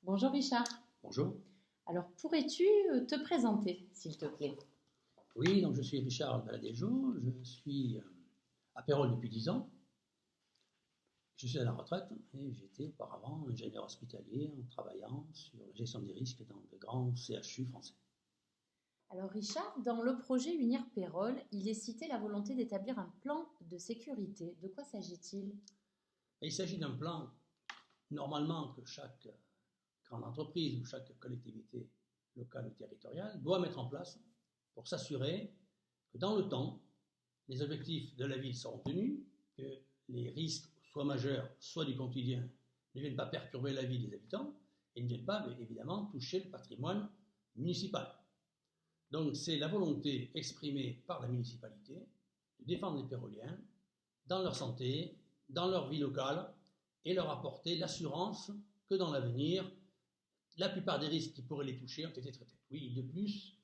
Bonjour Richard. Bonjour. Alors pourrais-tu te présenter, s'il te plaît? Oui, donc je suis Richard Baladéjo, je suis à Pérols depuis 10 ans. Je suis à la retraite et j'étais auparavant ingénieur hospitalier en travaillant sur la gestion des risques dans de grands CHU français. Alors Richard, dans le projet Unir Pérol, il est cité la volonté d'établir un plan de sécurité. De quoi s'agit-il? Et il s'agit d'un plan, normalement, que chaque grande entreprise ou chaque collectivité locale ou territoriale doit mettre en place pour s'assurer que dans le temps, les objectifs de la ville seront tenus, que les risques, soit majeurs, soit du quotidien, ne viennent pas perturber la vie des habitants et ne viennent pas, évidemment, toucher le patrimoine municipal. Donc c'est la volonté exprimée par la municipalité de défendre les Péroliens dans leur santé, dans leur vie locale et leur apporter l'assurance que dans l'avenir, la plupart des risques qui pourraient les toucher ont été traités. Oui, de plus,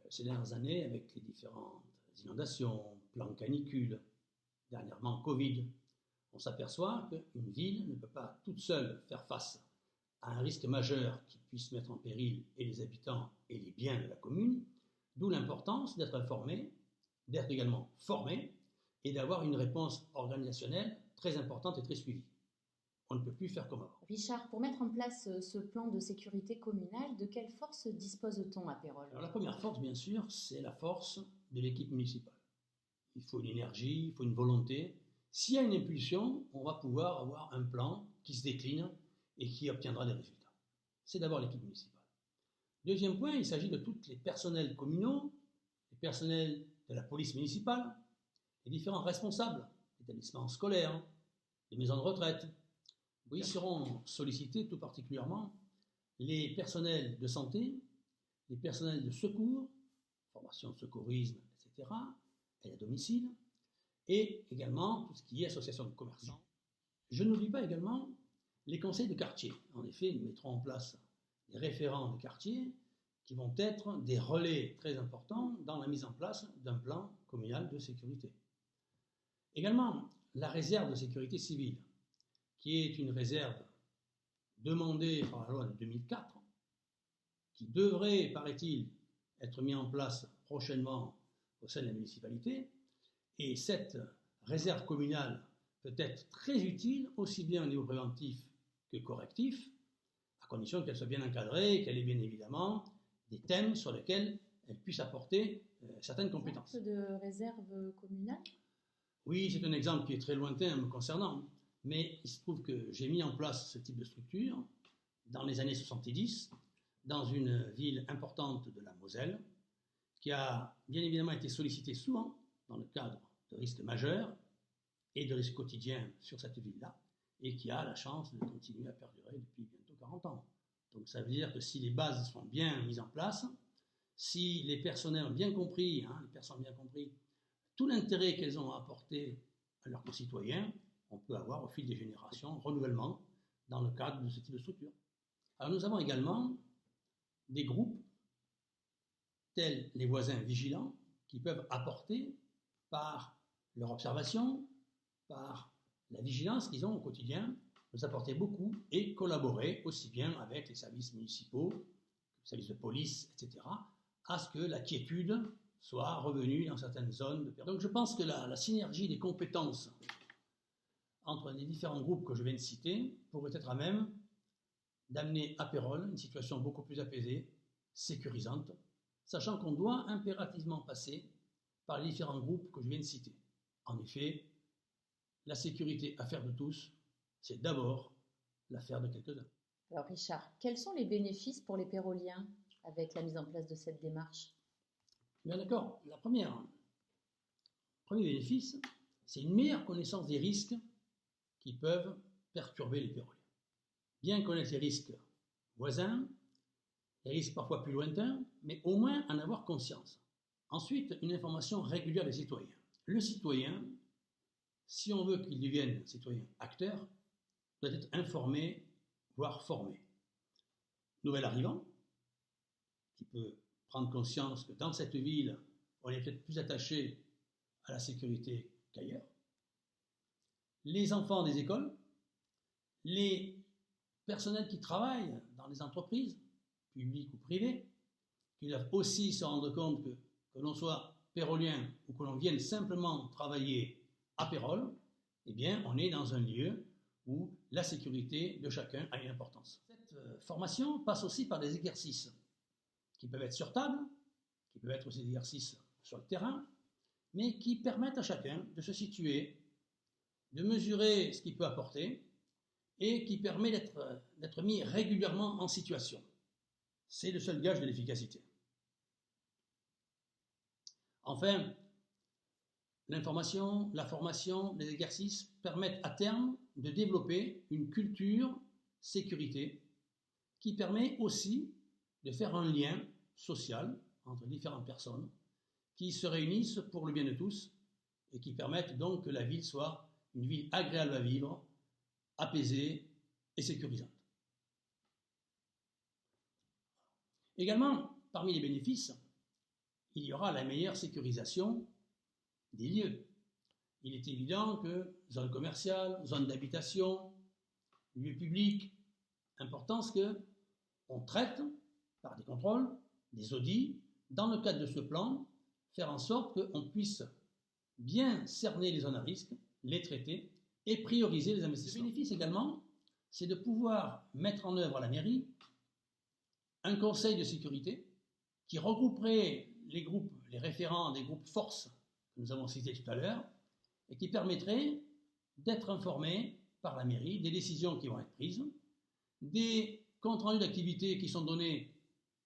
ces dernières années, avec les différentes inondations, plans canicules, dernièrement Covid, on s'aperçoit qu'une ville ne peut pas toute seule faire face à un risque majeur qui puisse mettre en péril et les habitants et les biens de la commune, d'où l'importance d'être informé, d'être également formé et d'avoir une réponse organisationnelle très importante et très suivie. On ne peut plus faire comme avant. Richard, pour mettre en place ce plan de sécurité communale, de quelle force dispose-t-on à Pérol? Alors la première force, bien sûr, c'est la force de l'équipe municipale. Il faut une énergie, il faut une volonté. S'il y a une impulsion, on va pouvoir avoir un plan qui se décline et qui obtiendra des résultats. C'est d'abord l'équipe municipale. Deuxième point, il s'agit de tous les personnels communaux, les personnels de la police municipale, les différents responsables d'établissements scolaires, des maisons de retraite. Oui, seront sollicités tout particulièrement les personnels de santé, les personnels de secours, formation de secourisme, etc., et à domicile, et également tout ce qui est association de commerçants. Je n'oublie pas également les conseils de quartier. En effet, nous mettrons en place des référents de quartier qui vont être des relais très importants dans la mise en place d'un plan communal de sécurité. Également, la réserve de sécurité civile, qui est une réserve demandée par la loi de 2004, qui devrait, paraît-il, être mise en place prochainement au sein de la municipalité. Et cette réserve communale peut être très utile, aussi bien au niveau préventif que correctif, à condition qu'elle soit bien encadrée et qu'elle ait bien évidemment des thèmes sur lesquels elle puisse apporter certaines compétences. De réserve communale? Oui, c'est un exemple qui est très lointain me concernant, mais il se trouve que j'ai mis en place ce type de structure dans les années 70, dans une ville importante de la Moselle, qui a bien évidemment été sollicitée souvent dans le cadre de risques majeurs et de risques quotidiens sur cette ville-là, et qui a la chance de continuer à perdurer depuis bientôt 40 ans. Donc ça veut dire que si les bases sont bien mises en place, si les personnels ont bien compris, les personnes ont bien compris tout l'intérêt qu'elles ont à apporter à leurs concitoyens, on peut avoir au fil des générations renouvellement dans le cadre de ce type de structure. Alors nous avons également des groupes tels les voisins vigilants qui peuvent apporter par leur observation, par la vigilance qu'ils ont au quotidien, nous apporter beaucoup et collaborer aussi bien avec les services municipaux, les services de police, etc., à ce que la quiétude soit revenue dans certaines zones. Donc je pense que la synergie des compétences entre les différents groupes que je viens de citer pourrait être à même d'amener à Pérols une situation beaucoup plus apaisée, sécurisante, sachant qu'on doit impérativement passer par les différents groupes que je viens de citer. En effet, la sécurité, affaire de tous, c'est d'abord l'affaire de quelques-uns. Alors Richard, quels sont les bénéfices pour les Péroliens avec la mise en place de cette démarche? Bien d'accord, le premier bénéfice, c'est une meilleure connaissance des risques qui peuvent perturber les Péroliens. Bien connaître les risques voisins, les risques parfois plus lointains, mais au moins en avoir conscience. Ensuite, une information régulière des citoyens. Le citoyen, si on veut qu'il devienne citoyen acteur, doit être informé, voire formé. Nouvel arrivant, qui peut prendre conscience que dans cette ville, on est peut-être plus attaché à la sécurité qu'ailleurs. Les enfants des écoles, les personnels qui travaillent dans les entreprises, publiques ou privées, qui doivent aussi se rendre compte que l'on soit pérolien ou que l'on vienne simplement travailler à Pérol, eh bien, on est dans un lieu où la sécurité de chacun a une importance. Cette formation passe aussi par des exercices qui peuvent être sur table, qui peuvent être aussi des exercices sur le terrain, mais qui permettent à chacun de se situer, de mesurer ce qu'il peut apporter et qui permet d'être mis régulièrement en situation. C'est le seul gage de l'efficacité. Enfin, l'information, la formation, les exercices permettent à terme de développer une culture sécurité qui permet aussi de faire un lien social entre différentes personnes qui se réunissent pour le bien de tous et qui permettent donc que la ville soit une ville agréable à vivre, apaisée et sécurisante. Également, parmi les bénéfices, il y aura la meilleure sécurisation des lieux. Il est évident que zones commerciales, zones d'habitation, lieux publics, importance qu'on traite par des contrôles, des audits, dans le cadre de ce plan, faire en sorte qu'on puisse bien cerner les zones à risque, les traiter et prioriser les investissements. Le bénéfice également, c'est de pouvoir mettre en œuvre à la mairie un conseil de sécurité qui regrouperait les groupes, les référents des groupes forces que nous avons cités tout à l'heure et qui permettrait d'être informés par la mairie des décisions qui vont être prises, des comptes rendus d'activités qui sont donnés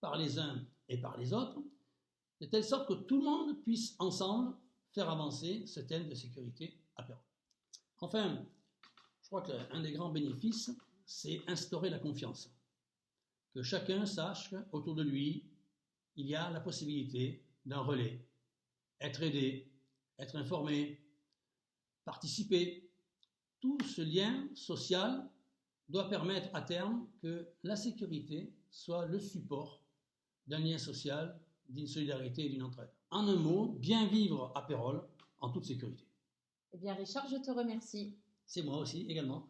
par les uns et par les autres, de telle sorte que tout le monde puisse ensemble faire avancer ce thème de sécurité à Pérol. Enfin, je crois qu'un des grands bénéfices, c'est instaurer la confiance. Que chacun sache qu'autour de lui, il y a la possibilité d'un relais, être aidé, être informé, participer. Tout ce lien social doit permettre à terme que la sécurité soit le support d'un lien social, d'une solidarité et d'une entraide. En un mot, bien vivre à Pérol en toute sécurité. Eh bien, Richard, je te remercie. C'est moi aussi également.